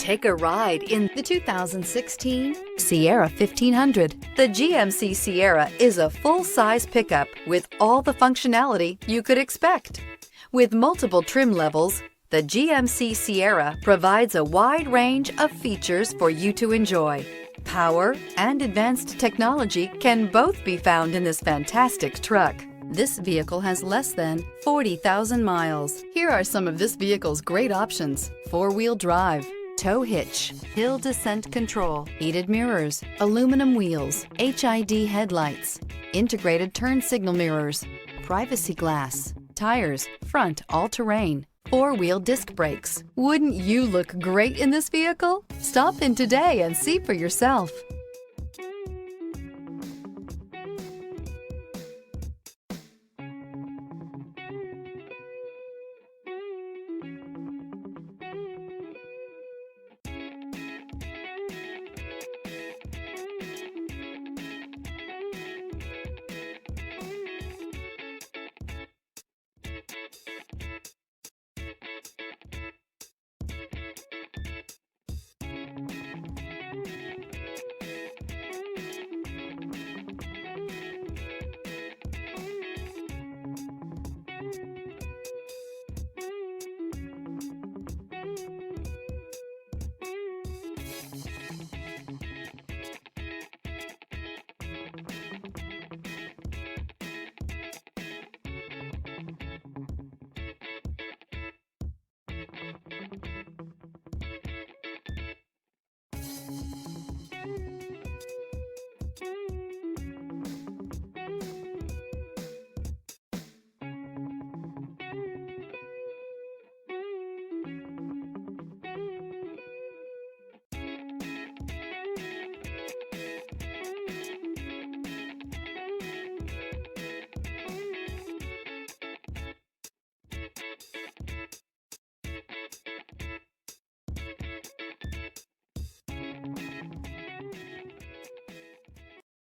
Take a ride in the 2016 Sierra 1500. The GMC Sierra is a full-size pickup with all the functionality you could expect. With multiple trim levels, the GMC Sierra provides a wide range of features for you to enjoy. Power and advanced technology can both be found in this fantastic truck. This vehicle has less than 40,000 miles. Here are some of this vehicle's great options: four-wheel drive, tow hitch, hill descent control, heated mirrors, aluminum wheels, HID headlights, integrated turn signal mirrors, privacy glass, tires, front all-terrain, four-wheel disc brakes. Wouldn't you look great in this vehicle? Stop in today and see for yourself.